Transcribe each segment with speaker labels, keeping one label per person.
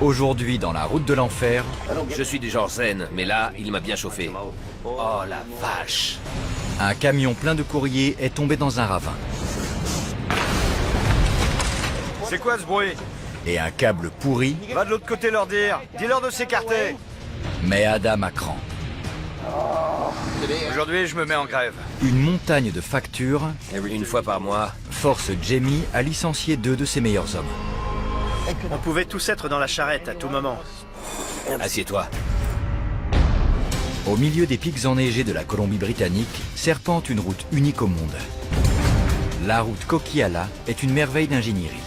Speaker 1: Aujourd'hui, dans la route de l'enfer,
Speaker 2: Je suis du genre zen, mais là, il m'a bien chauffé. Oh la vache!
Speaker 1: un camion plein de courrier est tombé dans un ravin.
Speaker 3: C'est quoi ce bruit?
Speaker 1: Et un câble pourri
Speaker 3: Va de l'autre côté leur dire. Dis-leur de s'écarter.
Speaker 1: met Adam à cran.
Speaker 3: Aujourd'hui, je me mets en grève.
Speaker 1: Une montagne de factures
Speaker 2: Une fois par mois,
Speaker 1: force Jamie à licencier 2 de ses meilleurs hommes.
Speaker 4: On pouvait tous être dans la charrette à tout moment.
Speaker 2: assieds-toi.
Speaker 1: Au milieu des pics enneigés de la Colombie-Britannique, serpente une route unique au monde. La route Coquillala est une merveille d'ingénierie.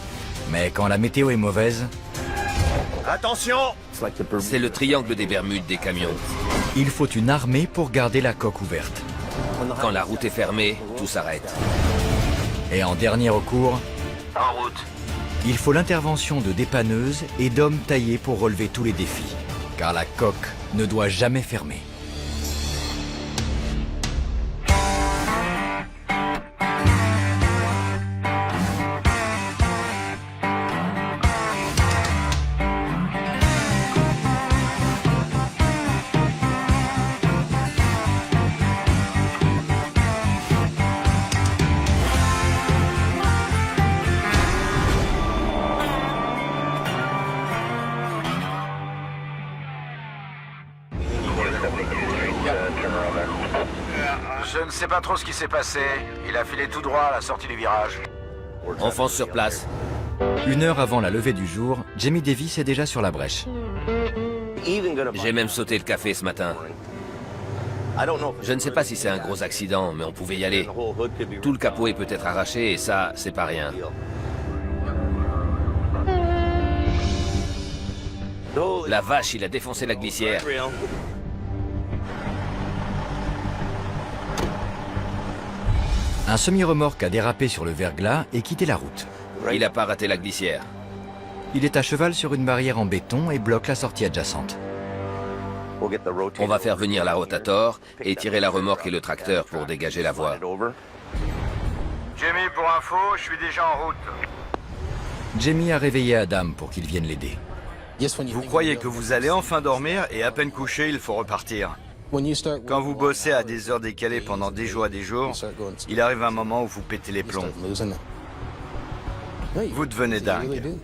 Speaker 1: Mais quand la météo est mauvaise,
Speaker 4: Attention!
Speaker 2: C'est le triangle des Bermudes des camions.
Speaker 1: il faut une armée pour garder la coque ouverte.
Speaker 2: Quand la route est fermée, tout s'arrête.
Speaker 1: Et en dernier recours,
Speaker 2: En route.
Speaker 1: il faut l'intervention de dépanneuses et d'hommes taillés pour relever tous les défis. Car la coque ne doit jamais fermer.
Speaker 5: Je ne sais pas trop ce qui s'est passé. Il a filé tout droit à la sortie du virage.
Speaker 2: On fonce sur place.
Speaker 1: 1 heure avant la levée du jour, Jamie Davis est déjà sur la brèche.
Speaker 2: J'ai même sauté le café ce matin. Je ne sais pas si c'est un gros accident, mais on pouvait y aller. Tout le capot est peut-être arraché et ça, c'est pas rien. La vache, il a défoncé la glissière.
Speaker 1: Un semi-remorque a dérapé sur le verglas et quitté la route.
Speaker 2: Il a pas raté la glissière.
Speaker 1: Il est à cheval sur une barrière en béton et bloque la sortie adjacente.
Speaker 2: On va faire venir la rotator et tirer la remorque et le tracteur pour dégager la voie.
Speaker 5: Jamie, pour info, je suis déjà en route.
Speaker 1: Jamie a réveillé Adam pour qu'il vienne l'aider.
Speaker 3: Vous croyez que vous allez enfin dormir et à peine couché, il faut repartir. Quand vous bossez à des heures décalées pendant des jours, il arrive un moment où vous pétez les plombs. Vous devenez dingue.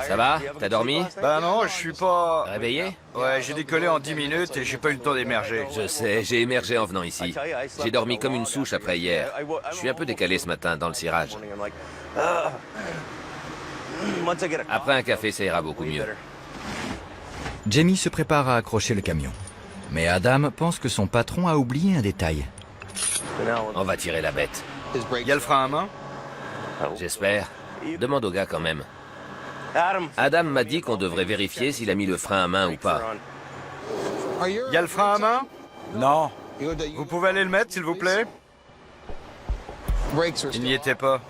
Speaker 2: Ça va? T'as dormi?
Speaker 3: Bah non, je suis pas...
Speaker 2: Réveillé?
Speaker 3: Ouais, j'ai décollé en 10 minutes et j'ai pas eu le temps d'émerger.
Speaker 2: Je sais, j'ai émergé en venant ici. J'ai dormi comme une souche après hier. Je suis un peu décalé ce matin dans le cirage. Après un café, ça ira beaucoup mieux.
Speaker 1: Jamie se prépare à accrocher le camion. Mais Adam pense que son patron a oublié un détail.
Speaker 2: On va tirer la bête.
Speaker 3: Il y a le frein à main?
Speaker 2: J'espère. Demande au gars quand même. Adam m'a dit qu'on devrait vérifier s'il a mis le frein à main ou pas.
Speaker 3: Il y a le frein à main? Non. Vous pouvez aller le mettre, s'il vous plaît? Il n'y était pas.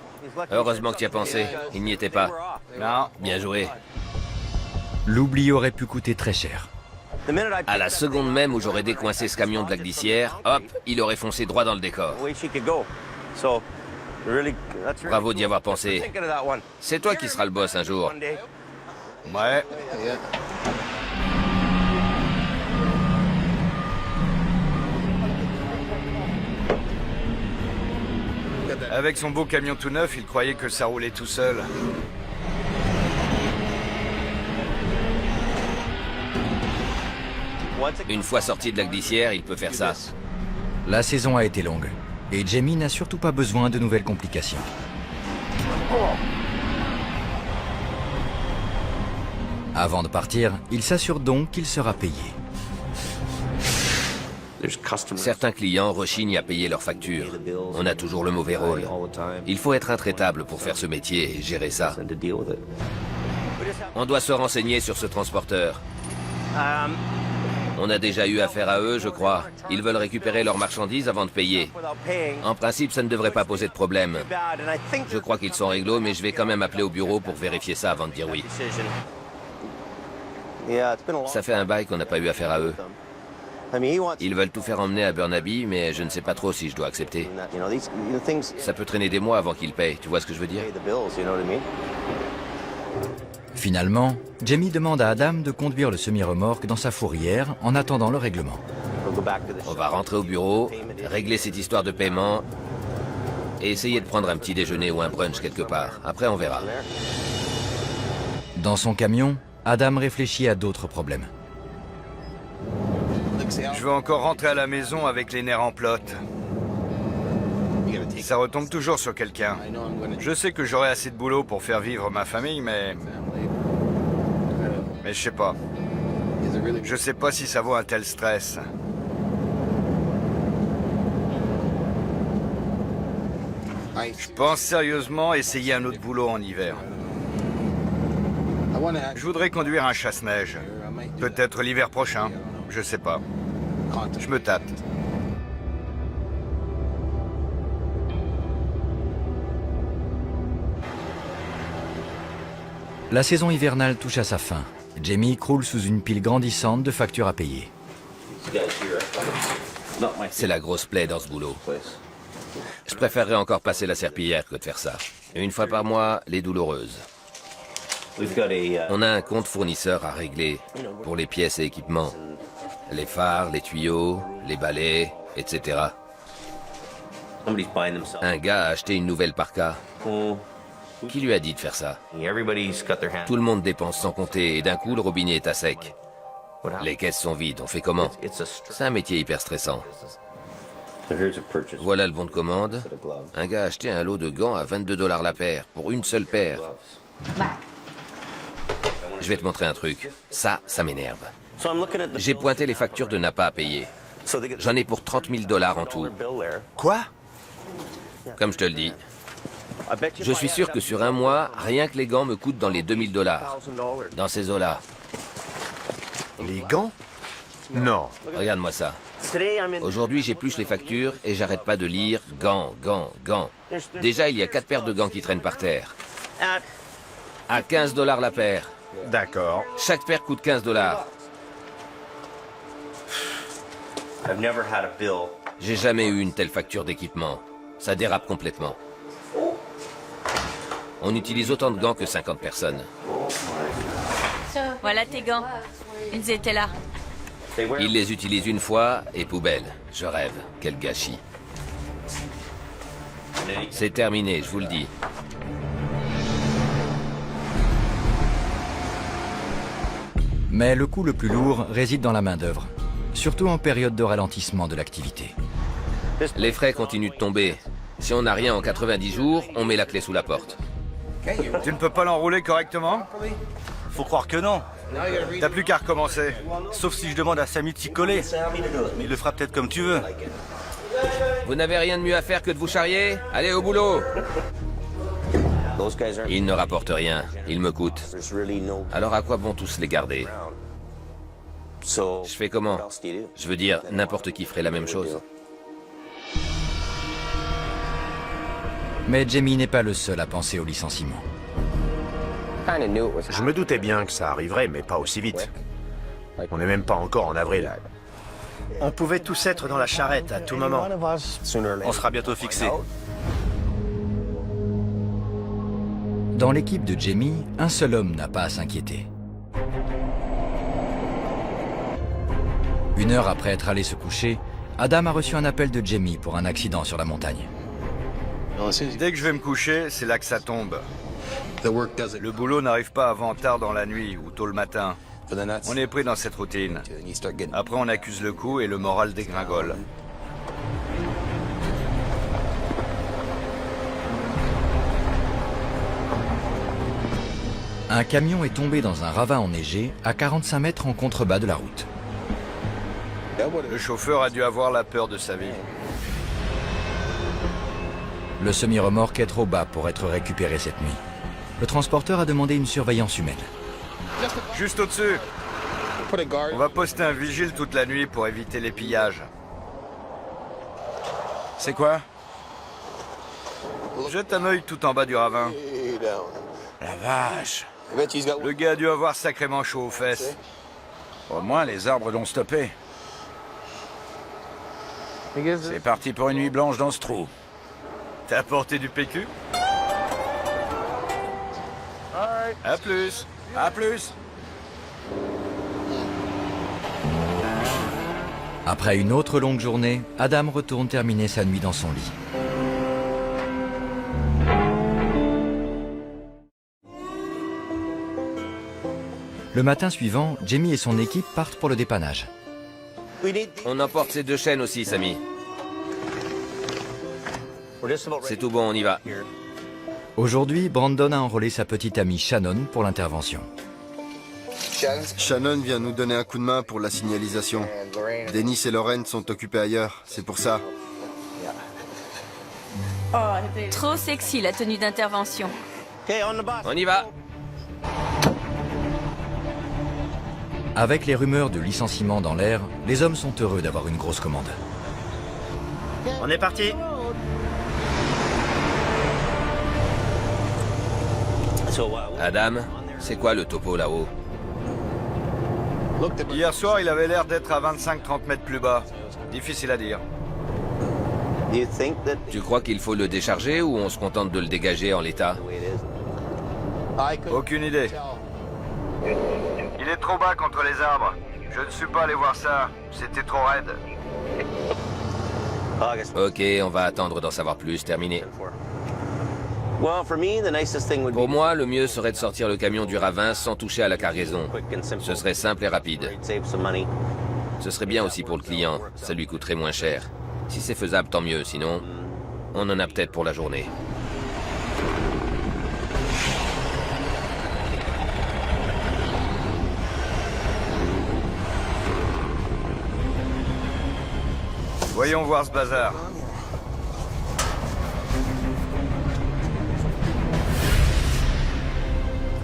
Speaker 2: Heureusement que tu y as pensé. Il n'y était pas.
Speaker 3: Non.
Speaker 2: Bien joué.
Speaker 1: L'oubli aurait pu coûter très cher.
Speaker 2: À la seconde même où j'aurais décoincé ce camion de la glissière, hop, il aurait foncé droit dans le décor. Bravo d'y avoir pensé. C'est toi qui seras le boss un jour.
Speaker 3: Ouais. Avec son beau camion tout neuf, il croyait que ça roulait tout seul.
Speaker 2: Une fois sorti de la glissière, il peut faire ça.
Speaker 1: La saison a été longue. Et Jamie n'a surtout pas besoin de nouvelles complications. Avant de partir, il s'assure donc qu'il sera payé.
Speaker 2: Certains clients rechignent à payer leurs factures. On a toujours le mauvais rôle. Il faut être intraitable pour faire ce métier et gérer ça. On doit se renseigner sur ce transporteur. On a déjà eu affaire à eux, je crois. Ils veulent récupérer leurs marchandises avant de payer. En principe, ça ne devrait pas poser de problème. Je crois qu'ils sont réglo, mais je vais quand même appeler au bureau pour vérifier ça avant de dire oui. Ça fait un bail qu'on n'a pas eu affaire à eux. Ils veulent tout faire emmener à Burnaby, mais je ne sais pas trop si je dois accepter. Ça peut traîner des mois avant qu'ils payent, tu vois ce que je veux dire?
Speaker 1: Finalement, Jamie demande à Adam de conduire le semi-remorque dans sa fourrière en attendant le règlement.
Speaker 2: On va rentrer au bureau, régler cette histoire de paiement et essayer de prendre un petit déjeuner ou un brunch quelque part. Après, on verra.
Speaker 1: Dans son camion, Adam réfléchit à d'autres problèmes.
Speaker 3: Je veux encore rentrer à la maison avec les nerfs en plot. Ça retombe toujours sur quelqu'un. Je sais que j'aurai assez de boulot pour faire vivre ma famille, mais je sais pas. Je sais pas si ça vaut un tel stress. Je pense sérieusement essayer un autre boulot en hiver. Je voudrais conduire un chasse-neige. Peut-être l'hiver prochain. Je sais pas. Je me tâte.
Speaker 1: La saison hivernale touche à sa fin. Jamie croule sous une pile grandissante de factures à payer.
Speaker 2: C'est la grosse plaie dans ce boulot. Je préférerais encore passer la serpillière que de faire ça. Une fois par mois, les douloureuses. On a un compte fournisseur à régler pour les pièces et équipements. Les phares, les tuyaux, les balais, etc. Un gars a acheté une nouvelle parka. Qui lui a dit de faire ça? Tout le monde dépense sans compter et d'un coup le robinet est à sec. Les caisses sont vides, on fait comment? C'est un métier hyper stressant. Voilà le bon de commande. Un gars a acheté un lot de gants à 22 $ la paire, pour une seule paire. Je vais te montrer un truc. Ça m'énerve. J'ai pointé les factures de Napa à payer. J'en ai pour 30 000 $ en tout.
Speaker 4: Quoi?
Speaker 2: Comme je te le dis. Je suis sûr que sur un mois, rien que les gants me coûtent dans les 2000 $. Dans ces eaux-là.
Speaker 4: Les gants? Non.
Speaker 2: Regarde-moi ça. Aujourd'hui, j'épluche les factures et j'arrête pas de lire gants, gants, gants. Déjà, il y a 4 paires de gants qui traînent par terre. À 15 $ la paire.
Speaker 4: D'accord.
Speaker 2: Chaque paire coûte 15 $. J'ai jamais eu une telle facture d'équipement. Ça dérape complètement. On utilise autant de gants que 50 personnes.
Speaker 6: Voilà tes gants. Ils étaient là.
Speaker 2: Ils les utilisent une fois et poubelle. Je rêve. Quel gâchis. C'est terminé, je vous le dis.
Speaker 1: Mais le coût le plus lourd réside dans la main-d'œuvre, surtout en période de ralentissement de l'activité.
Speaker 2: Les frais continuent de tomber. Si on n'a rien en 90 jours, on met la clé sous la porte.
Speaker 3: Tu ne peux pas l'enrouler correctement?
Speaker 4: Faut croire que non.
Speaker 3: T'as plus qu'à recommencer.
Speaker 4: Sauf si je demande à Sammy de s'y coller. Mais il le fera peut-être comme tu veux.
Speaker 2: Vous n'avez rien de mieux à faire que de vous charrier? Allez au boulot! Ils ne rapportent rien, ils me coûtent. Alors à quoi vont tous les garder? Je fais comment? Je veux dire, n'importe qui ferait la même chose.
Speaker 1: Mais Jamie n'est pas le seul à penser au licenciement.
Speaker 7: Je me doutais bien que ça arriverait, mais pas aussi vite. On n'est même pas encore en avril.
Speaker 4: On pouvait tous être dans la charrette à tout moment. On sera bientôt fixés.
Speaker 1: Dans l'équipe de Jamie, un seul homme n'a pas à s'inquiéter. Une heure après être allé se coucher, Adam a reçu un appel de Jamie pour un accident sur la montagne.
Speaker 3: Dès que je vais me coucher, c'est là que ça tombe. Le boulot n'arrive pas avant tard dans la nuit ou tôt le matin. On est pris dans cette routine. Après, on accuse le coup et le moral dégringole.
Speaker 1: Un camion est tombé dans un ravin enneigé à 45 mètres en contrebas de la route.
Speaker 3: Le chauffeur a dû avoir la peur de sa vie.
Speaker 1: Le semi-remorque est trop bas pour être récupéré cette nuit. Le transporteur a demandé une surveillance humaine.
Speaker 3: Juste au-dessus. On va poster un vigile toute la nuit pour éviter les pillages.
Speaker 7: C'est quoi?
Speaker 3: Jette un œil tout en bas du ravin.
Speaker 7: La vache!
Speaker 3: Le gars a dû avoir sacrément chaud aux fesses.
Speaker 7: Au moins, les arbres l'ont stoppé. C'est parti pour une nuit blanche dans ce trou.
Speaker 3: T'as apporté du PQ? À plus.
Speaker 4: À plus.
Speaker 1: Après une autre longue journée, Adam retourne terminer sa nuit dans son lit. Le matin suivant, Jamie et son équipe partent pour le dépannage.
Speaker 2: On emporte ces 2 chaînes aussi, Sammy. C'est tout bon, on y va.
Speaker 1: Aujourd'hui, Brandon a enrôlé sa petite amie Shannon pour l'intervention.
Speaker 8: Shannon vient nous donner un coup de main pour la signalisation. Dennis et Lauren sont occupés ailleurs, c'est pour ça.
Speaker 6: Trop sexy la tenue d'intervention.
Speaker 2: On y va.
Speaker 1: Avec les rumeurs de licenciement dans l'air, les hommes sont heureux d'avoir une grosse commande.
Speaker 4: On est parti.
Speaker 2: Adam, c'est quoi le topo là-haut?
Speaker 3: Hier soir, il avait l'air d'être à 25-30 mètres plus bas. Difficile à dire.
Speaker 2: Tu crois qu'il faut le décharger ou on se contente de le dégager en l'état?
Speaker 3: Aucune idée. Il est trop bas contre les arbres. Je ne suis pas allé voir ça. C'était trop raide.
Speaker 2: Ok, on va attendre d'en savoir plus, terminé. Pour moi, le mieux serait de sortir le camion du ravin sans toucher à la cargaison. Ce serait simple et rapide. Ce serait bien aussi pour le client, ça lui coûterait moins cher. Si c'est faisable, tant mieux, sinon, on en a peut-être pour la journée.
Speaker 3: Voyons voir ce bazar.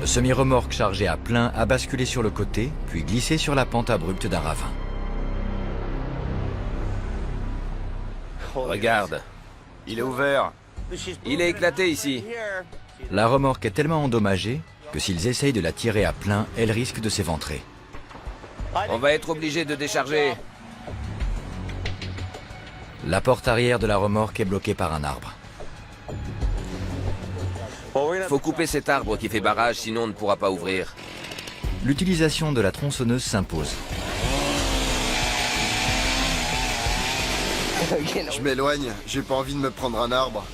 Speaker 1: Le semi-remorque chargé à plein a basculé sur le côté, puis glissé sur la pente abrupte d'un ravin.
Speaker 2: Regarde,
Speaker 3: Il est ouvert.
Speaker 2: il est éclaté ici.
Speaker 1: La remorque est tellement endommagée que s'ils essayent de la tirer à plein, elle risque de s'éventrer.
Speaker 2: On va être obligé de décharger.
Speaker 1: La porte arrière de la remorque est bloquée par un arbre.
Speaker 2: Faut couper cet arbre qui fait barrage, sinon on ne pourra pas ouvrir.
Speaker 1: L'utilisation de la tronçonneuse s'impose.
Speaker 8: Je m'éloigne, j'ai pas envie de me prendre un arbre.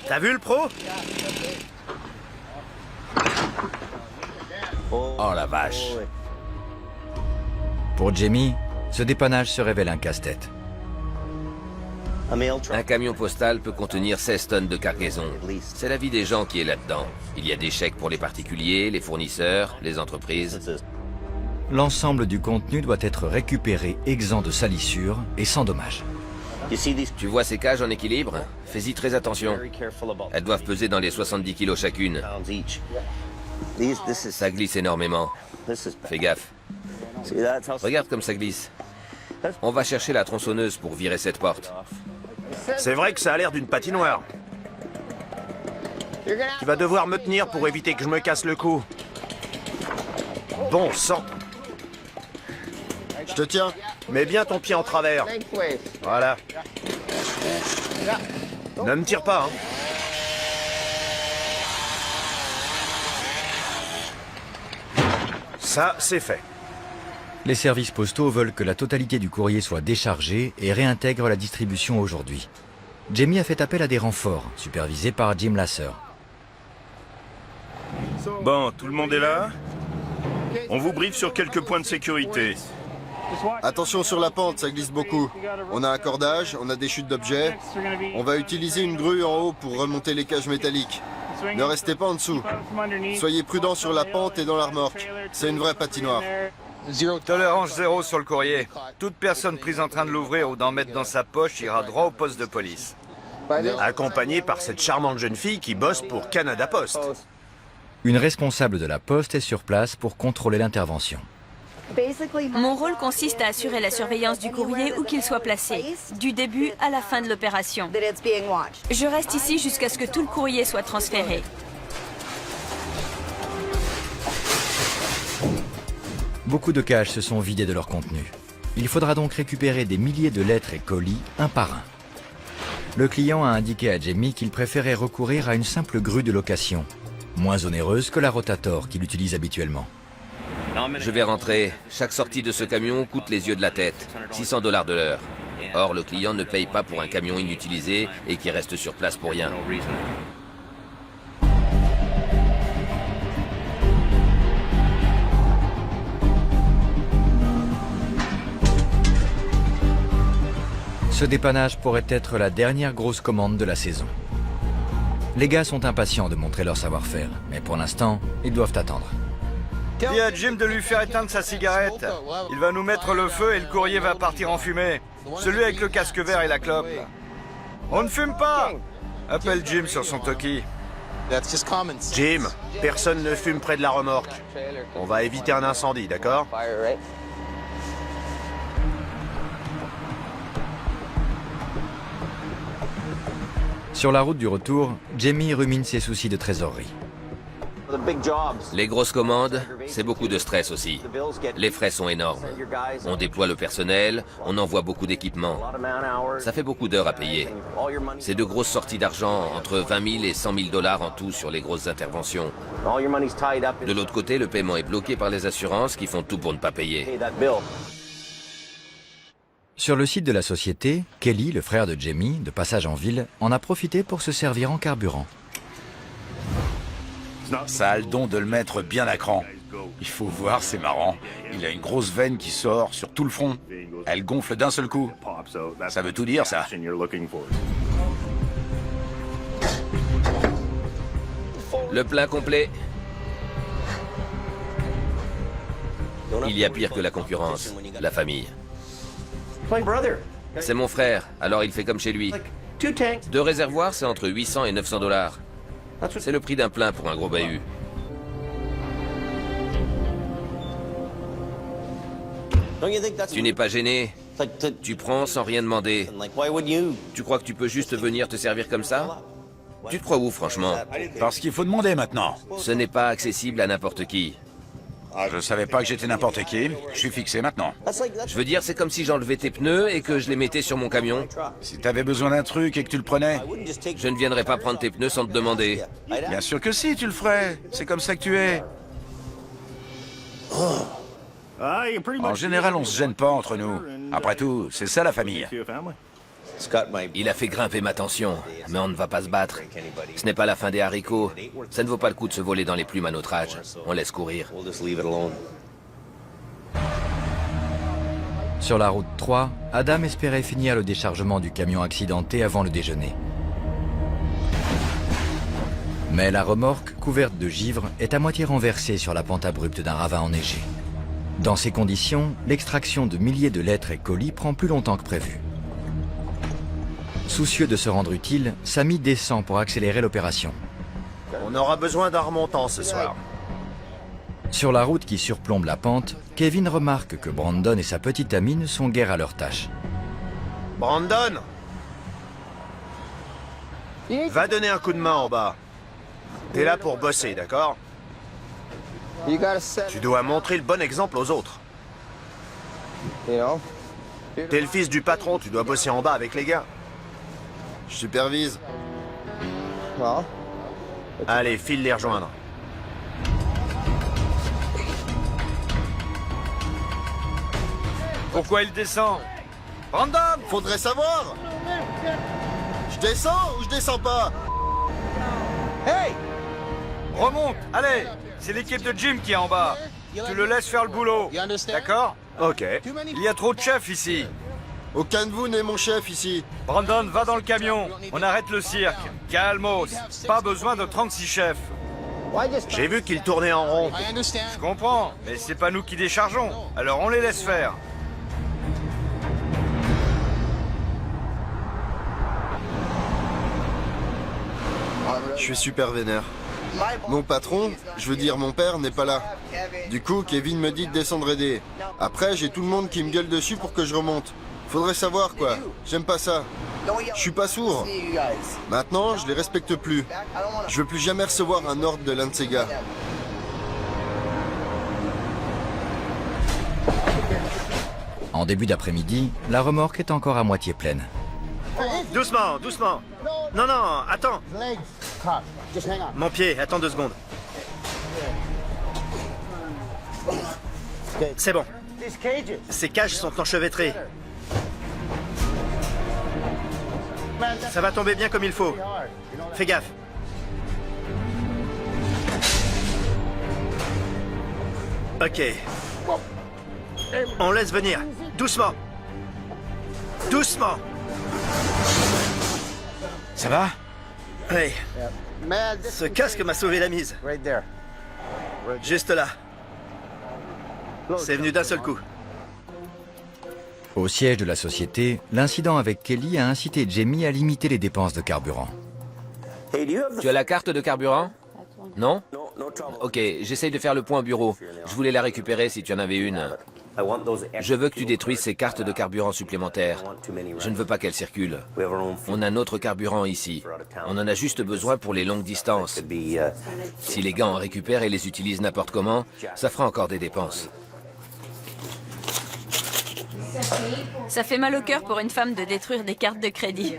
Speaker 4: T'as vu le pro?
Speaker 2: Oh la vache.
Speaker 1: Pour Jamie, ce dépannage se révèle un casse-tête.
Speaker 2: Un camion postal peut contenir 16 tonnes de cargaison. C'est la vie des gens qui est là-dedans. Il y a des chèques pour les particuliers, les fournisseurs, les entreprises.
Speaker 1: L'ensemble du contenu doit être récupéré exempt de salissures et sans dommage.
Speaker 2: Tu vois ces cages en équilibre? Fais-y très attention. Elles doivent peser dans les 70 kilos chacune. Ça glisse énormément. Fais gaffe. Regarde comme ça glisse. On va chercher la tronçonneuse pour virer cette porte.
Speaker 7: C'est vrai que ça a l'air d'une patinoire. Tu vas devoir me tenir pour éviter que je me casse le cou. Bon sang.
Speaker 8: Je te tiens.
Speaker 7: Mets bien ton pied en travers. Voilà. Ne me tire pas, hein. Ça, c'est fait.
Speaker 1: Les services postaux veulent que la totalité du courrier soit déchargée et réintègre la distribution aujourd'hui. Jamie a fait appel à des renforts, supervisés par Jim Lasser.
Speaker 9: Bon, tout le monde est là? On vous briefe sur quelques points de sécurité.
Speaker 8: Attention sur la pente, ça glisse beaucoup. On a un cordage, on a des chutes d'objets. On va utiliser une grue en haut pour remonter les cages métalliques. Ne restez pas en dessous. Soyez prudents sur la pente et dans la remorque. C'est une vraie patinoire.
Speaker 3: Tolérance zéro sur le courrier. Toute personne prise en train de l'ouvrir ou d'en mettre dans sa poche ira droit au poste de police.
Speaker 7: Accompagné par cette charmante jeune fille qui bosse pour Canada Post.
Speaker 1: Une responsable de la poste est sur place pour contrôler l'intervention.
Speaker 6: Mon rôle consiste à assurer la surveillance du courrier où qu'il soit placé, du début à la fin de l'opération. Je reste ici jusqu'à ce que tout le courrier soit transféré.
Speaker 1: Beaucoup de cages se sont vidées de leur contenu. Il faudra donc récupérer des milliers de lettres et colis un par un. le client a indiqué à Jamie qu'il préférait recourir à une simple grue de location, moins onéreuse que la Rotator qu'il utilise habituellement.
Speaker 2: Je vais rentrer. Chaque sortie de ce camion coûte les yeux de la tête. $600 de l'heure. Or, le client ne paye pas pour un camion inutilisé et qui reste sur place pour rien.
Speaker 1: Ce dépannage pourrait être la dernière grosse commande de la saison. Les gars sont impatients de montrer leur savoir-faire, mais pour l'instant, ils doivent attendre.
Speaker 3: Dis à Jim de lui faire éteindre sa cigarette. Il va nous mettre le feu et le courrier va partir en fumée. Celui avec le casque vert et la clope. On ne fume pas! Appelle Jim sur son talkie.
Speaker 7: Jim, personne ne fume près de la remorque. On va éviter un incendie, d'accord?
Speaker 1: Sur la route du retour, Jamie rumine ses soucis de trésorerie.
Speaker 2: Les grosses commandes, c'est beaucoup de stress aussi. Les frais sont énormes. On déploie le personnel, on envoie beaucoup d'équipements. Ça fait beaucoup d'heures à payer. C'est de grosses sorties d'argent, entre 20 000 et 100 000 $ en tout sur les grosses interventions. De l'autre côté, le paiement est bloqué par les assurances qui font tout pour ne pas payer.
Speaker 1: Sur le site de la société, Kelly, le frère de Jamie, de passage en ville, en a profité pour se servir en carburant.
Speaker 10: Ça a le don de le mettre bien à cran. Il faut voir, c'est marrant. Il a une grosse veine qui sort sur tout le front. Elle gonfle d'un seul coup. Ça veut tout dire, ça.
Speaker 2: Le plein complet. Il y a pire que la concurrence, la famille. C'est mon frère, alors il fait comme chez lui. 2 réservoirs, c'est entre 800 et 900 $. C'est le prix d'un plein pour un gros bahut. Tu n'es pas gêné? Tu prends sans rien demander. Tu crois que tu peux juste venir te servir comme ça? Tu te crois où, franchement?
Speaker 10: Parce qu'il faut demander maintenant.
Speaker 2: Ce n'est pas accessible à n'importe qui.
Speaker 10: Je savais pas que j'étais n'importe qui. Je suis fixé maintenant.
Speaker 2: Je veux dire, c'est comme si j'enlevais tes pneus et que je les mettais sur mon camion.
Speaker 10: Si t'avais besoin d'un truc et que tu le prenais...
Speaker 2: Je ne viendrais pas prendre tes pneus sans te demander.
Speaker 10: Bien sûr que si, tu le ferais. C'est comme ça que tu es. En général, on se gêne pas entre nous. Après tout, c'est ça la famille.
Speaker 2: Il a fait grimper ma tension, mais on ne va pas se battre. Ce n'est pas la fin des haricots. Ça ne vaut pas le coup de se voler dans les plumes à notre âge. On laisse courir.
Speaker 1: Sur la route 3, Adam espérait finir le déchargement du camion accidenté avant le déjeuner. Mais la remorque, couverte de givre, est à moitié renversée sur la pente abrupte d'un ravin enneigé. Dans ces conditions, l'extraction de milliers de lettres et colis prend plus longtemps que prévu. Soucieux de se rendre utile, Sammy descend pour accélérer l'opération.
Speaker 7: On aura besoin d'un remontant ce soir.
Speaker 1: Sur la route qui surplombe la pente, Kevin remarque que Brandon et sa petite amie ne sont guère à leur tâche.
Speaker 7: Brandon! Va donner un coup de main en bas. T'es là pour bosser, d'accord? Tu dois montrer le bon exemple aux autres. T'es le fils du patron, tu dois bosser en bas avec les gars.
Speaker 8: Je supervise.
Speaker 7: Allez, file les rejoindre.
Speaker 3: Pourquoi il descend? Brandon!
Speaker 8: Faudrait savoir! Je descends ou je descends pas?
Speaker 3: Hey! Remonte, allez! C'est l'équipe de Jim qui est en bas. Tu le laisses faire le boulot. D'accord?
Speaker 7: Ok.
Speaker 3: Il y a trop de chefs ici.
Speaker 8: Aucun de vous n'est mon chef ici.
Speaker 3: Brandon, va dans le camion. On arrête le cirque. Calmos. Pas besoin de 36 chefs.
Speaker 7: J'ai vu qu'il tournait en rond.
Speaker 3: Je comprends, mais c'est pas nous qui déchargeons. Alors on les laisse faire.
Speaker 8: Je suis super vénère. Mon patron, je veux dire mon père, n'est pas là. Du coup, Kevin me dit de descendre aider. Après, j'ai tout le monde qui me gueule dessus pour que je remonte. Faudrait savoir, quoi. J'aime pas ça. Je suis pas sourd. Maintenant, je les respecte plus. Je veux plus jamais recevoir un ordre de l'un de ces gars.
Speaker 1: En début d'après-midi, la remorque est encore à moitié pleine.
Speaker 4: Doucement, doucement. Non, non, attends. Mon pied, attends 2 secondes. C'est bon. Ces cages sont enchevêtrées. Ça va tomber bien comme il faut. Fais gaffe. Ok. On laisse venir. Doucement. Doucement.
Speaker 10: Ça va?
Speaker 4: Oui. Ce casque m'a sauvé la mise. Juste là. C'est venu d'un seul coup.
Speaker 1: Au siège de la société, l'incident avec Kelly a incité Jamie à limiter les dépenses de carburant.
Speaker 2: Tu as la carte de carburant? Non? Ok, j'essaye de faire le point au bureau. Je voulais la récupérer si tu en avais une. Je veux que tu détruises ces cartes de carburant supplémentaires. Je ne veux pas qu'elles circulent. On a notre carburant ici. On en a juste besoin pour les longues distances. Si les gars en récupèrent et les utilisent n'importe comment, ça fera encore des dépenses.
Speaker 6: Ça fait mal au cœur pour une femme de détruire des cartes de crédit.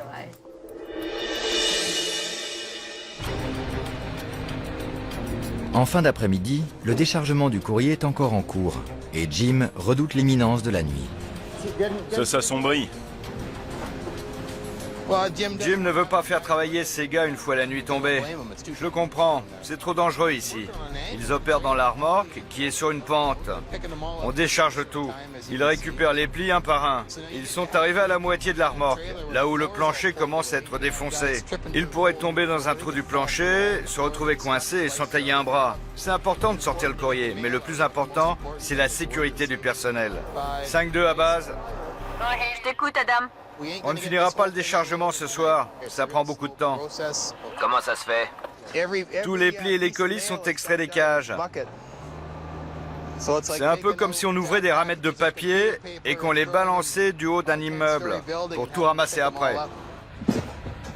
Speaker 1: En fin d'après-midi, le déchargement du courrier est encore en cours et Jim redoute l'imminence de la nuit.
Speaker 9: Ça s'assombrit.
Speaker 3: Jim ne veut pas faire travailler ces gars une fois la nuit tombée. Je le comprends, c'est trop dangereux ici. Ils opèrent dans la remorque qui est sur une pente. On décharge tout. Ils récupèrent les plis un par un. Ils sont arrivés à la moitié de la remorque, là où le plancher commence à être défoncé. Ils pourraient tomber dans un trou du plancher, se retrouver coincés et s'entailler un bras. C'est important de sortir le courrier, mais le plus important, c'est la sécurité du personnel. 5-2 à base.
Speaker 6: Je t'écoute, Adam.
Speaker 3: On ne finira pas le déchargement ce soir. Ça prend beaucoup de temps.
Speaker 2: Comment ça se fait?
Speaker 3: Tous les plis et les colis sont extraits des cages. C'est un peu comme si on ouvrait des ramettes de papier et qu'on les balançait du haut d'un immeuble pour tout ramasser après.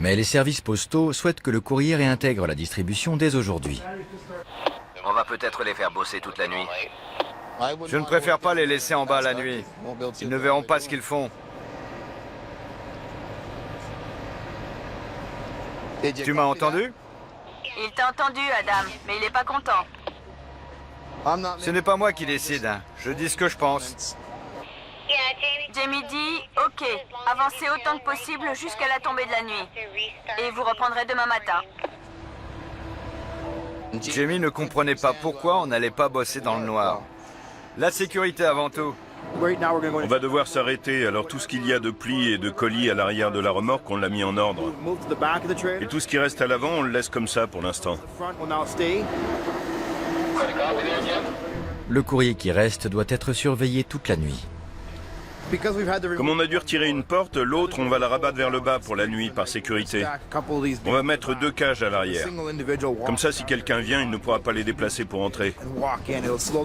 Speaker 1: Mais les services postaux souhaitent que le courrier réintègre la distribution dès aujourd'hui.
Speaker 2: On va peut-être les faire bosser toute la nuit.
Speaker 3: Je ne préfère pas les laisser en bas la nuit. Ils ne verront pas ce qu'ils font. Tu m'as entendu?
Speaker 6: Il t'a entendu, Adam, mais il est pas content.
Speaker 3: Ce n'est pas moi qui décide. Je dis ce que je pense.
Speaker 6: Jamie dit, ok, avancez autant que possible jusqu'à la tombée de la nuit. Et vous reprendrez demain matin.
Speaker 3: Jamie ne comprenait pas pourquoi on n'allait pas bosser dans le noir. La sécurité avant tout.
Speaker 9: On va devoir s'arrêter, alors tout ce qu'il y a de plis et de colis à l'arrière de la remorque, on l'a mis en ordre. Et tout ce qui reste à l'avant, on le laisse comme ça pour l'instant.
Speaker 1: Le courrier qui reste doit être surveillé toute la nuit.
Speaker 9: Comme on a dû retirer une porte, l'autre, on va la rabattre vers le bas pour la nuit, par sécurité. On va mettre 2 cages à l'arrière. Comme ça, si quelqu'un vient, il ne pourra pas les déplacer pour entrer.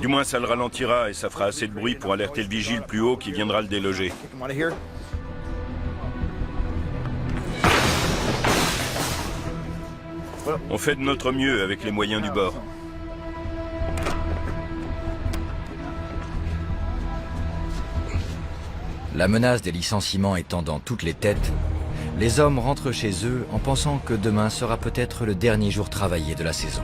Speaker 9: Du moins, ça le ralentira et ça fera assez de bruit pour alerter le vigile plus haut qui viendra le déloger. On fait de notre mieux avec les moyens du bord.
Speaker 1: La menace des licenciements étant dans toutes les têtes, les hommes rentrent chez eux en pensant que demain sera peut-être le dernier jour travaillé de la saison.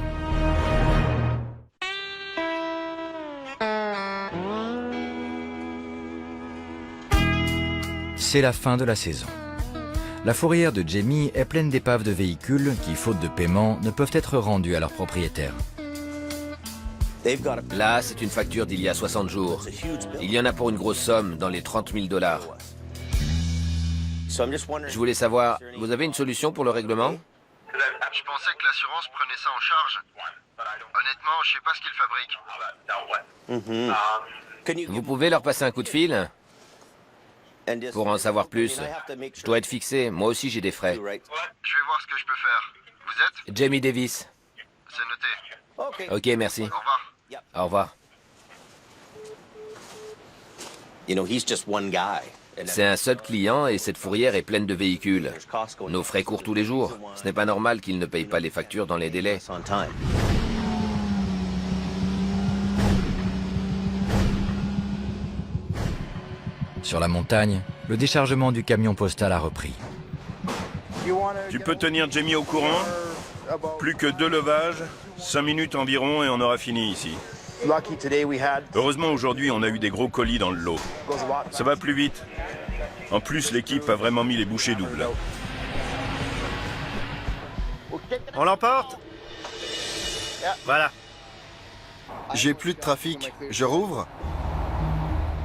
Speaker 1: C'est la fin de la saison. La fourrière de Jamie est pleine d'épaves de véhicules qui, faute de paiement, ne peuvent être rendus à leurs propriétaires.
Speaker 2: Là, c'est une facture d'il y a 60 jours. Il y en a pour une grosse somme, dans les 30 000 $. Je voulais savoir, vous avez une solution pour le règlement?
Speaker 8: Je pensais que l'assurance prenait ça en charge. Honnêtement, je sais pas ce qu'ils fabriquent.
Speaker 2: Vous pouvez leur passer un coup de fil? Pour en savoir plus. Je dois être fixé, moi aussi j'ai des frais.
Speaker 8: Je vais voir ce que je peux faire. Vous êtes?
Speaker 2: Jamie Davis.
Speaker 8: C'est noté.
Speaker 2: Ok, merci.
Speaker 8: Au revoir.
Speaker 2: Au revoir. C'est un seul client et cette fourrière est pleine de véhicules. Nos frais courent tous les jours. Ce n'est pas normal qu'ils ne payent pas les factures dans les délais.
Speaker 1: Sur la montagne, le déchargement du camion postal a repris.
Speaker 9: Tu peux tenir Jamie au courant? Plus que 2 levages, 5 minutes environ et on aura fini ici. Heureusement aujourd'hui on a eu des gros colis dans le lot. Ça va plus vite. En plus l'équipe a vraiment mis les bouchées doubles.
Speaker 4: On l'emporte? Voilà.
Speaker 8: J'ai plus de trafic. Je rouvre?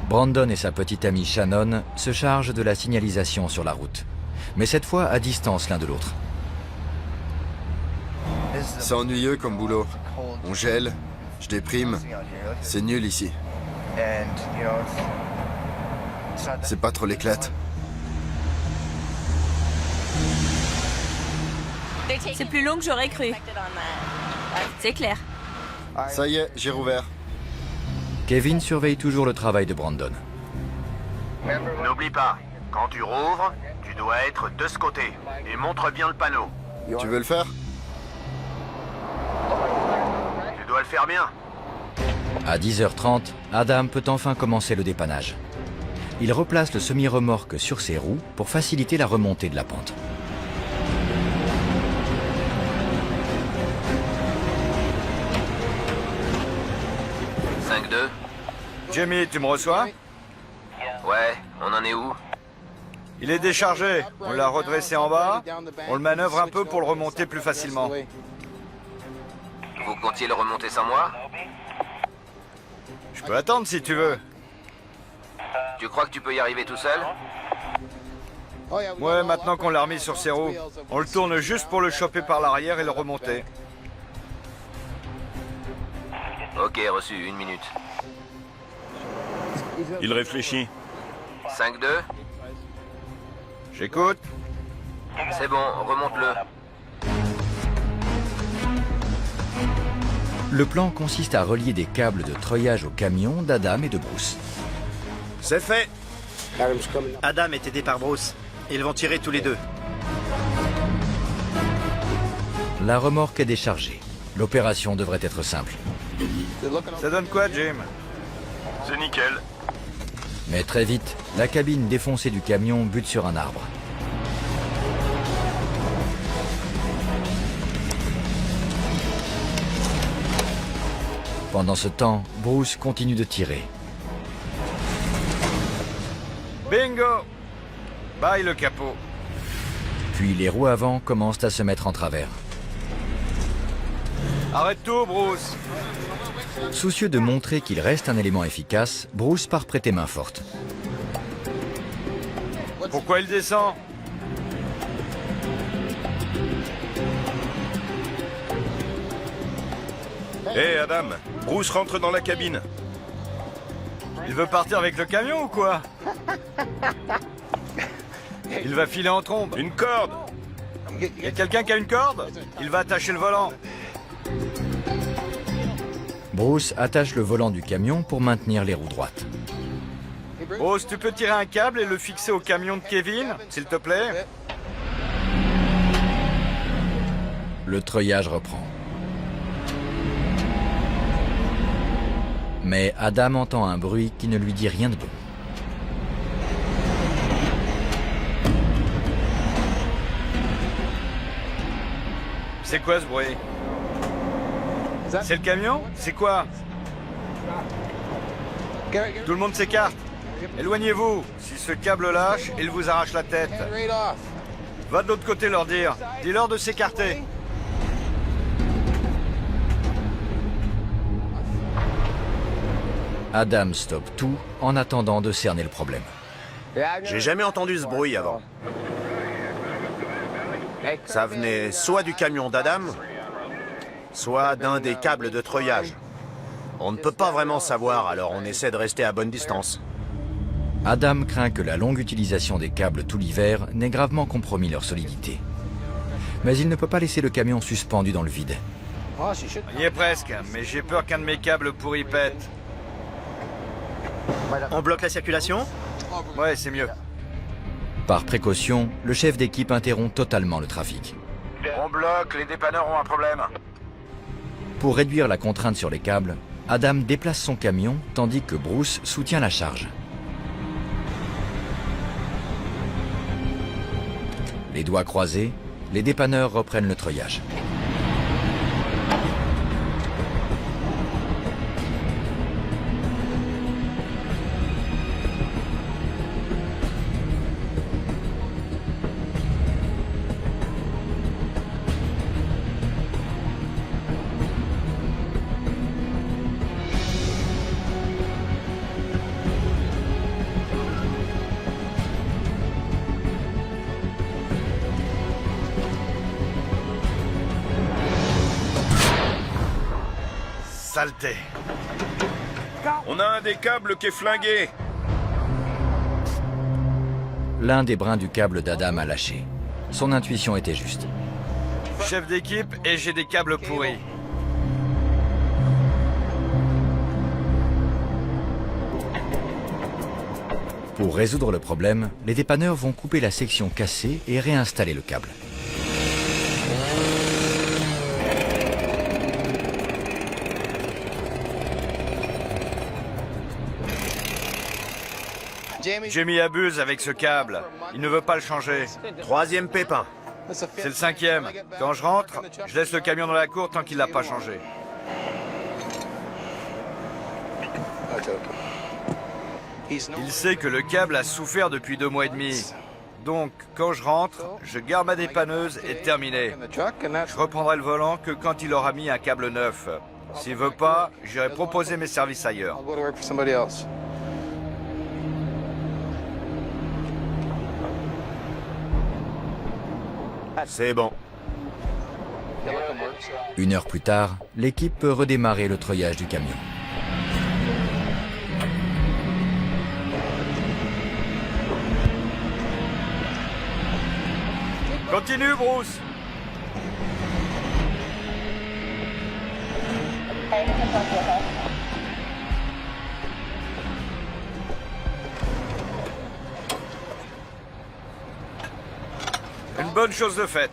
Speaker 1: Brandon et sa petite amie Shannon se chargent de la signalisation sur la route, mais cette fois à distance l'un de l'autre.
Speaker 8: C'est ennuyeux comme boulot. On gèle, je déprime. C'est nul ici. C'est pas trop l'éclate.
Speaker 6: C'est plus long que j'aurais cru. C'est clair.
Speaker 8: Ça y est, j'ai rouvert.
Speaker 1: Kevin surveille toujours le travail de Brandon.
Speaker 5: N'oublie pas, quand tu rouvres, tu dois être de ce côté. Et montre bien le panneau.
Speaker 8: Tu veux le faire?
Speaker 5: Tu dois le faire bien.
Speaker 1: À 10h30, Adam peut enfin commencer le dépannage. Il replace le semi-remorque sur ses roues pour faciliter la remontée de la pente.
Speaker 3: Jamie, tu me reçois?
Speaker 2: Ouais, on en est où?
Speaker 3: Il est déchargé. On l'a redressé en bas. On le manœuvre un peu pour le remonter plus facilement.
Speaker 2: Vous comptiez le remonter sans moi?
Speaker 3: Je peux attendre si tu veux.
Speaker 2: Tu crois que tu peux y arriver tout seul?
Speaker 3: Ouais, maintenant qu'on l'a remis sur ses roues, on le tourne juste pour le choper par l'arrière et le remonter.
Speaker 2: Ok, reçu, 1 minute.
Speaker 9: Il réfléchit.
Speaker 2: 5-2?
Speaker 3: J'écoute.
Speaker 2: C'est bon, remonte-le.
Speaker 1: Le plan consiste à relier des câbles de treuillage au camion d'Adam et de Bruce.
Speaker 7: C'est fait.
Speaker 4: Adam est aidé par Bruce. Ils vont tirer tous les deux.
Speaker 1: La remorque est déchargée. L'opération devrait être simple.
Speaker 3: Ça donne quoi, Jim?
Speaker 9: C'est nickel.
Speaker 1: Mais très vite, la cabine défoncée du camion bute sur un arbre. Pendant ce temps, Bruce continue de tirer.
Speaker 3: Bingo! Bye le capot.
Speaker 1: Puis les roues avant commencent à se mettre en travers.
Speaker 3: Arrête tout, Bruce.
Speaker 1: Soucieux de montrer qu'il reste un élément efficace, Bruce part prêter main forte.
Speaker 3: Pourquoi il descend?
Speaker 9: Hé Adam, Bruce rentre dans la cabine.
Speaker 3: Il veut partir avec le camion ou quoi? Il va filer en trombe.
Speaker 9: Une corde.
Speaker 3: Y a quelqu'un qui a une corde? Il va attacher le volant.
Speaker 1: Bruce attache le volant du camion pour maintenir les roues droites.
Speaker 3: Bruce, tu peux tirer un câble et le fixer au camion de Kevin, s'il te plaît?
Speaker 1: Le treuillage reprend. Mais Adam entend un bruit qui ne lui dit rien de bon.
Speaker 3: C'est quoi ce bruit? C'est le camion? C'est quoi? Tout le monde s'écarte. Éloignez-vous. Si ce câble lâche, il vous arrache la tête. Va de l'autre côté leur dire. Dis-leur de s'écarter.
Speaker 1: Adam stoppe tout en attendant de cerner le problème.
Speaker 7: J'ai jamais entendu ce bruit avant. Ça venait soit du camion d'Adam, soit d'un des câbles de treuillage. On ne peut pas vraiment savoir, alors on essaie de rester à bonne distance.
Speaker 1: Adam craint que la longue utilisation des câbles tout l'hiver n'ait gravement compromis leur solidité. Mais il ne peut pas laisser le camion suspendu dans le vide.
Speaker 3: On y est presque, mais j'ai peur qu'un de mes câbles pourris pète.
Speaker 4: On bloque la circulation?
Speaker 3: Ouais, c'est mieux.
Speaker 1: Par précaution, le chef d'équipe interrompt totalement le trafic.
Speaker 5: On bloque, les dépanneurs ont un problème.
Speaker 1: Pour réduire la contrainte sur les câbles, Adam déplace son camion tandis que Bruce soutient la charge. Les doigts croisés, les dépanneurs reprennent le treuillage.
Speaker 3: Saleté.
Speaker 9: On a un des câbles qui est flingué.
Speaker 1: L'un des brins du câble d'Adam a lâché. Son intuition était juste.
Speaker 3: Chef d'équipe et j'ai des câbles pourris.
Speaker 1: Pour résoudre le problème, les dépanneurs vont couper la section cassée et réinstaller le câble.
Speaker 3: Jamie abuse avec ce câble. Il ne veut pas le changer.
Speaker 7: 3e pépin.
Speaker 3: C'est le 5e. Quand je rentre, je laisse le camion dans la cour tant qu'il l'a pas changé. Il sait que le câble a souffert depuis 2 mois et demi. Donc, quand je rentre, je garde ma dépanneuse et terminé. Je reprendrai le volant que quand il aura mis un câble neuf. S'il veut pas, j'irai proposer mes services ailleurs.
Speaker 7: C'est bon.
Speaker 1: 1 heure plus tard, l'équipe peut redémarrer le treuillage du camion.
Speaker 3: Continue, Bruce. Une bonne chose de faite.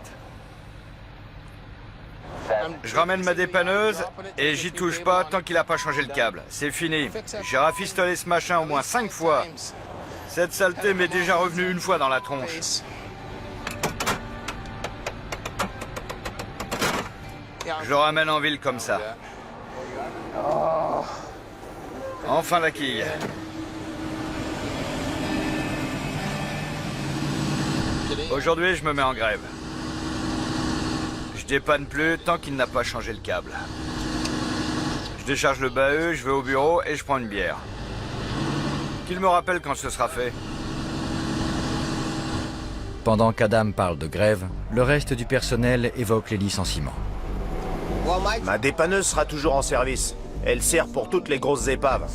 Speaker 3: Je ramène ma dépanneuse et j'y touche pas tant qu'il n'a pas changé le câble. C'est fini. J'ai rafistolé ce machin au moins 5 fois. Cette saleté m'est déjà revenue 1 fois dans la tronche. Je le ramène en ville comme ça. Enfin la quille. Aujourd'hui, je me mets en grève. Je dépanne plus tant qu'il n'a pas changé le câble. Je décharge le bahut, je vais au bureau et je prends une bière. Qu'il me rappelle quand ce sera fait.
Speaker 1: Pendant qu'Adam parle de grève, le reste du personnel évoque les licenciements.
Speaker 7: Ma dépanneuse sera toujours en service. Elle sert pour toutes les grosses épaves.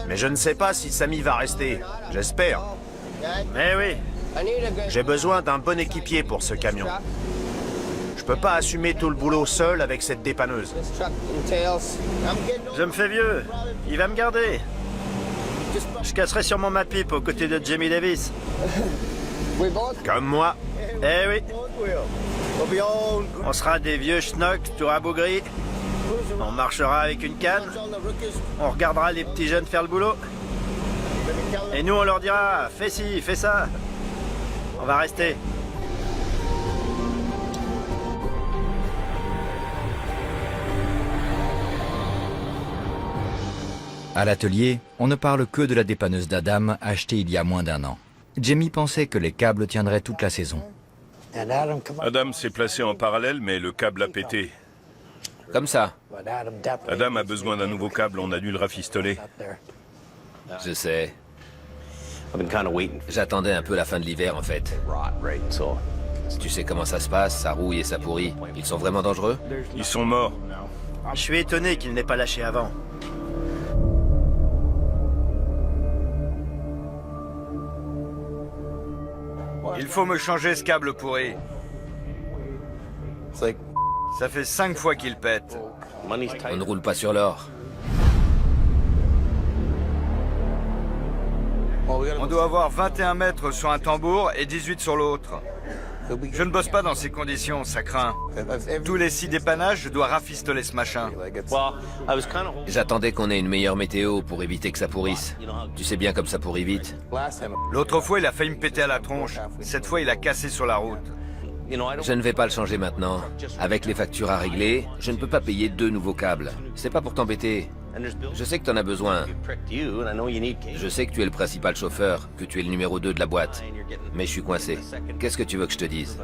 Speaker 7: Mais je ne sais pas si Sammy va rester. J'espère.
Speaker 4: Mais oui.
Speaker 7: J'ai besoin d'un bon équipier pour ce camion. Je peux pas assumer tout le boulot seul avec cette dépanneuse.
Speaker 4: Je me fais vieux. Il va me garder. Je casserai sûrement ma pipe aux côtés de Jamie Davis.
Speaker 7: Comme moi.
Speaker 4: Eh oui. On sera des vieux schnocks tout rabougris. On marchera avec une canne. On regardera les petits jeunes faire le boulot. Et nous, on leur dira, fais ci, fais ça. On va rester.
Speaker 1: À l'atelier, on ne parle que de la dépanneuse d'Adam achetée il y a moins d'1 an. Jamie pensait que les câbles tiendraient toute la saison.
Speaker 9: Adam s'est placé en parallèle, mais le câble a pété.
Speaker 2: Comme ça.
Speaker 9: Adam a besoin d'un nouveau câble, on a dû le rafistoler.
Speaker 2: Je sais. J'attendais un peu la fin de l'hiver, en fait. Tu sais comment ça se passe, ça rouille et ça pourrit. Ils sont vraiment dangereux?
Speaker 9: Ils sont morts.
Speaker 4: Je suis étonné qu'il n'ait pas lâché avant.
Speaker 3: Il faut me changer ce câble pourri. Ça fait 5 fois qu'il pète.
Speaker 2: On ne roule pas sur l'or.
Speaker 3: On doit avoir 21 mètres sur un tambour et 18 sur l'autre. Je ne bosse pas dans ces conditions, ça craint. Tous les 6 dépannages, je dois rafistoler ce machin.
Speaker 2: J'attendais qu'on ait une meilleure météo pour éviter que ça pourrisse. Tu sais bien comme ça pourrit vite.
Speaker 3: L'autre fois, il a failli me péter à la tronche. Cette fois, il a cassé sur la route.
Speaker 2: Je ne vais pas le changer maintenant. Avec les factures à régler, je ne peux pas payer 2 nouveaux câbles. C'est pas pour t'embêter. Je sais que t'en as besoin. Je sais que tu es le principal chauffeur, que tu es le numéro 2 de la boîte. Mais je suis coincé. Qu'est-ce que tu veux que je te dise?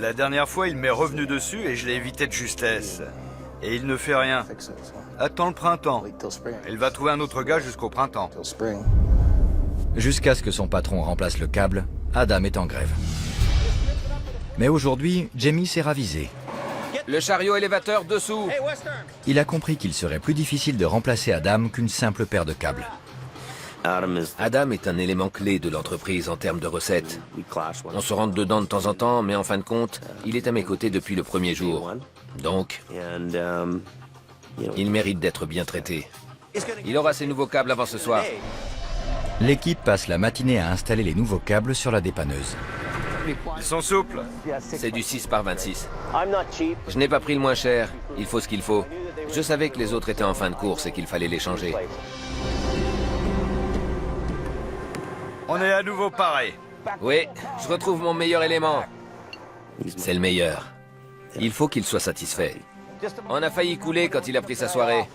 Speaker 3: La dernière fois, il m'est revenu dessus et je l'ai évité de justesse. Et il ne fait rien. Attends le printemps. Il va trouver un autre gars jusqu'au printemps.
Speaker 1: Jusqu'à ce que son patron remplace le câble, Adam est en grève. Mais aujourd'hui, Jamie s'est ravisé.
Speaker 2: Le chariot élévateur dessous.
Speaker 1: Il a compris qu'il serait plus difficile de remplacer Adam qu'une simple paire de câbles.
Speaker 2: Adam est un élément clé de l'entreprise en termes de recettes. On se rentre dedans de temps en temps, mais en fin de compte, il est à mes côtés depuis le premier jour. Donc, il mérite d'être bien traité. Il aura ses nouveaux câbles avant ce soir.
Speaker 1: L'équipe passe la matinée à installer les nouveaux câbles sur la dépanneuse.
Speaker 3: Ils sont souples.
Speaker 2: C'est du 6 par 26. Je n'ai pas pris le moins cher. Il faut ce qu'il faut. Je savais que les autres étaient en fin de course et qu'il fallait les changer.
Speaker 3: On est à nouveau pareil.
Speaker 2: Oui, je retrouve mon meilleur élément. C'est le meilleur. Il faut qu'il soit satisfait. On a failli couler quand il a pris sa soirée.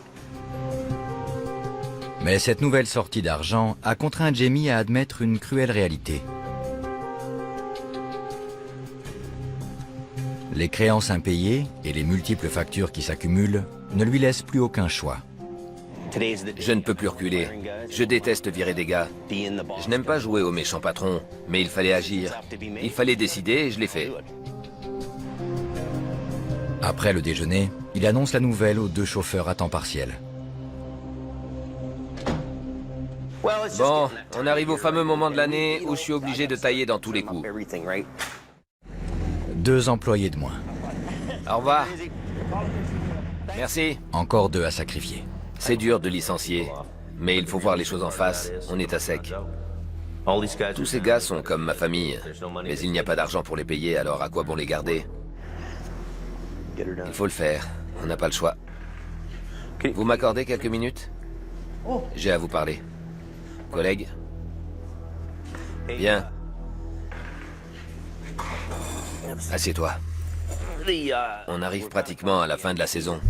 Speaker 1: Mais cette nouvelle sortie d'argent a contraint Jamie à admettre une cruelle réalité. Les créances impayées et les multiples factures qui s'accumulent ne lui laissent plus aucun choix.
Speaker 2: Je ne peux plus reculer. Je déteste virer des gars. Je n'aime pas jouer au méchant patron, mais il fallait agir. Il fallait décider et je l'ai fait.
Speaker 1: Après le déjeuner, il annonce la nouvelle aux 2 chauffeurs à temps partiel.
Speaker 2: Bon, on arrive au fameux moment de l'année où je suis obligé de tailler dans tous les coups.
Speaker 1: 2 employés de moins.
Speaker 2: Au revoir. Merci.
Speaker 1: Encore 2 à sacrifier.
Speaker 2: C'est dur de licencier, mais il faut voir les choses en face. On est à sec. Tous ces gars sont comme ma famille, mais il n'y a pas d'argent pour les payer, alors à quoi bon les garder? Il faut le faire, on n'a pas le choix. Vous m'accordez quelques minutes? J'ai à vous parler. Collègue? Viens. Assieds-toi. On arrive pratiquement à la fin de la saison.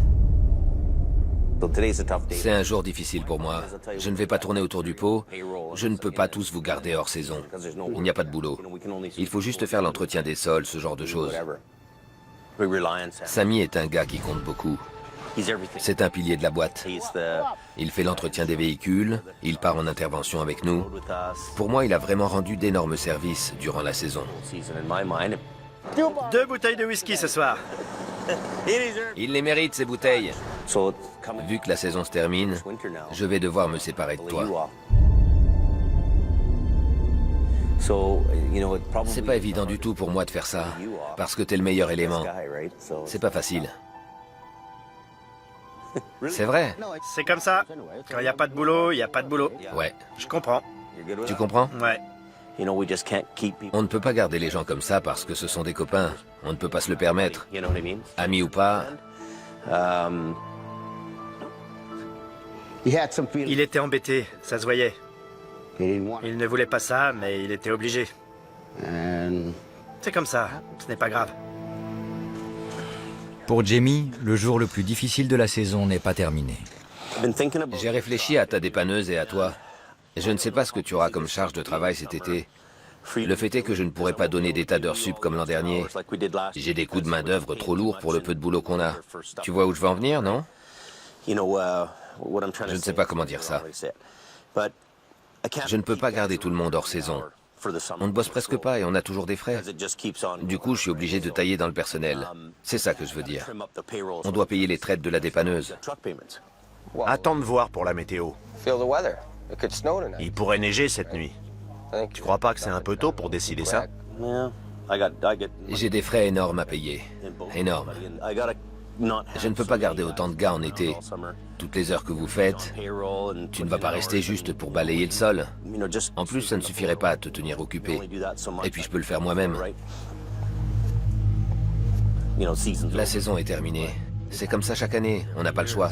Speaker 2: C'est un jour difficile pour moi. Je ne vais pas tourner autour du pot. Je ne peux pas tous vous garder hors saison. Il n'y a pas de boulot. Il faut juste faire l'entretien des sols, ce genre de choses. Sammy est un gars qui compte beaucoup. C'est un pilier de la boîte. Il fait l'entretien des véhicules, il part en intervention avec nous. Pour moi, il a vraiment rendu d'énormes services durant la saison.
Speaker 4: 2 bouteilles de whisky ce soir.
Speaker 2: Il les mérite, ces bouteilles. Vu que la saison se termine, je vais devoir me séparer de toi. C'est pas évident du tout pour moi de faire ça, parce que t'es le meilleur élément. C'est pas facile. C'est vrai.
Speaker 4: C'est comme ça. Quand il n'y a pas de boulot, il n'y a pas de boulot.
Speaker 2: Ouais.
Speaker 4: Je comprends.
Speaker 2: Tu comprends?
Speaker 4: Ouais.
Speaker 2: On ne peut pas garder les gens comme ça parce que ce sont des copains. On ne peut pas se le permettre. Amis ou pas.
Speaker 4: Il était embêté, ça se voyait. Il ne voulait pas ça, mais il était obligé. C'est comme ça, ce n'est pas grave.
Speaker 1: Pour Jamie, le jour le plus difficile de la saison n'est pas terminé.
Speaker 2: J'ai réfléchi à ta dépanneuse et à toi. Je ne sais pas ce que tu auras comme charge de travail cet été. Le fait est que je ne pourrai pas donner des tas d'heures sup comme l'an dernier. J'ai des coûts de main-d'œuvre trop lourds pour le peu de boulot qu'on a. Tu vois où je veux en venir, non? Je ne sais pas comment dire ça. Je ne peux pas garder tout le monde hors saison. On ne bosse presque pas et on a toujours des frais. Du coup, je suis obligé de tailler dans le personnel. C'est ça que je veux dire. On doit payer les traites de la dépanneuse.
Speaker 7: Attends de voir pour la météo. Il pourrait neiger cette nuit. Tu crois pas que c'est un peu tôt pour décider ça?
Speaker 2: J'ai des frais énormes à payer. Énormes. Je ne peux pas garder autant de gars en été. Toutes les heures que vous faites, tu ne vas pas rester juste pour balayer le sol. En plus, ça ne suffirait pas à te tenir occupé. Et puis je peux le faire moi-même. La saison est terminée. C'est comme ça chaque année, on n'a pas le choix.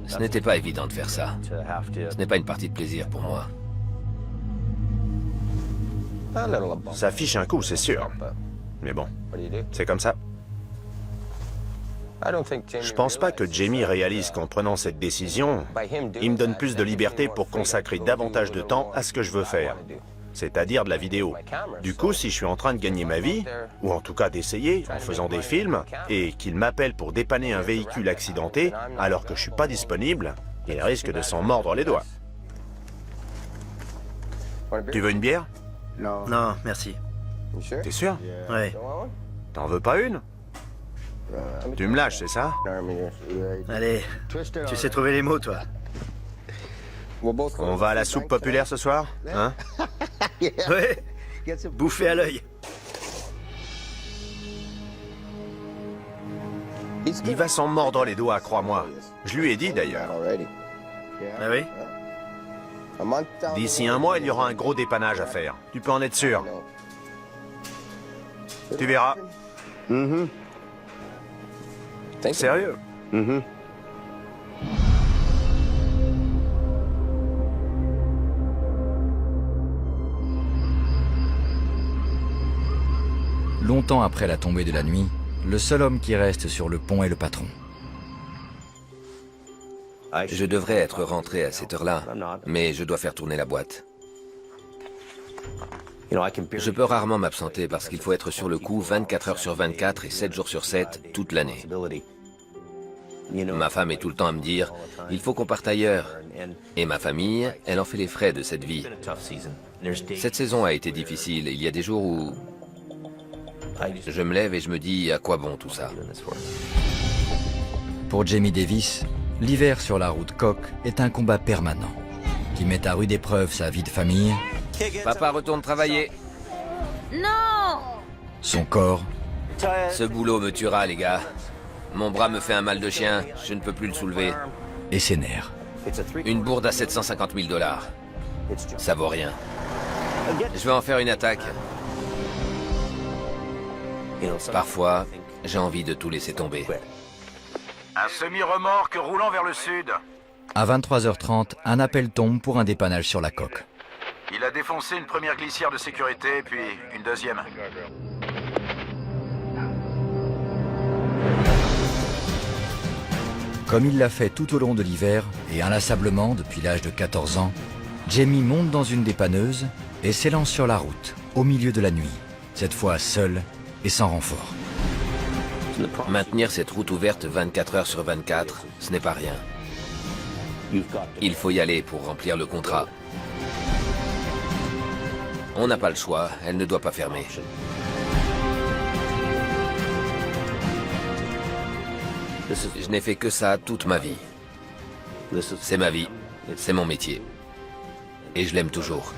Speaker 2: Ce n'était pas évident de faire ça. Ce n'est pas une partie de plaisir pour moi.
Speaker 7: Ça fiche un coup, c'est sûr. Mais bon, c'est comme ça. Je pense pas que Jamie réalise qu'en prenant cette décision, il me donne plus de liberté pour consacrer davantage de temps à ce que je veux faire, c'est-à-dire de la vidéo. Du coup, si je suis en train de gagner ma vie, ou en tout cas d'essayer, en faisant des films, et qu'il m'appelle pour dépanner un véhicule accidenté, alors que je suis pas disponible, il risque de s'en mordre les doigts. Tu veux une bière?
Speaker 4: Non, merci.
Speaker 7: T'es sûr?
Speaker 4: Ouais.
Speaker 7: T'en veux pas une? Tu me lâches, c'est ça?
Speaker 4: Allez, tu sais trouver les mots, toi.
Speaker 7: On va à la soupe populaire ce soir? Hein?
Speaker 4: Ouais, bouffé à l'œil.
Speaker 7: Il va s'en mordre les doigts, crois-moi. Je lui ai dit d'ailleurs.
Speaker 4: Ah oui?
Speaker 7: D'ici un mois, il y aura un gros dépannage à faire. Tu peux en être sûr. Tu verras. Sérieux?
Speaker 1: Longtemps après la tombée de la nuit, le seul homme qui reste sur le pont est le patron.
Speaker 2: Je devrais être rentré à cette heure-là, mais je dois faire tourner la boîte. Je peux rarement m'absenter parce qu'il faut être sur le coup 24 heures sur 24 et 7 jours sur 7 toute l'année. Ma femme est tout le temps à me dire « il faut qu'on parte ailleurs ». Et ma famille, elle en fait les frais de cette vie. Cette saison a été difficile. Il y a des jours où je me lève et je me dis « à quoi bon tout ça ?»
Speaker 1: Pour Jamie Davis, l'hiver sur la route Coq est un combat permanent qui met à rude épreuve sa vie de famille,
Speaker 2: Papa retourne travailler.
Speaker 6: Non!
Speaker 1: son corps
Speaker 2: Ce boulot me tuera, les gars. Mon bras me fait un mal de chien, je ne peux plus le soulever.
Speaker 1: et ses nerfs.
Speaker 2: Une bourde à 750 000 $. Ça vaut rien. Je vais en faire une attaque. Parfois, j'ai envie de tout laisser tomber.
Speaker 5: Un semi-remorque roulant vers le sud.
Speaker 1: À 23h30, un appel tombe pour un dépannage sur la Coque.
Speaker 5: Il a défoncé une première glissière de sécurité, puis une deuxième.
Speaker 1: Comme il l'a fait tout au long de l'hiver, et inlassablement depuis l'âge de 14 ans, Jamie monte dans une dépanneuse et s'élance sur la route, au milieu de la nuit, cette fois seul et sans renfort.
Speaker 2: Maintenir cette route ouverte 24 heures sur 24, ce n'est pas rien. Il faut y aller pour remplir le contrat. On n'a pas le choix, elle ne doit pas fermer. Je n'ai fait que ça toute ma vie. C'est ma vie, c'est mon métier. Et je l'aime toujours.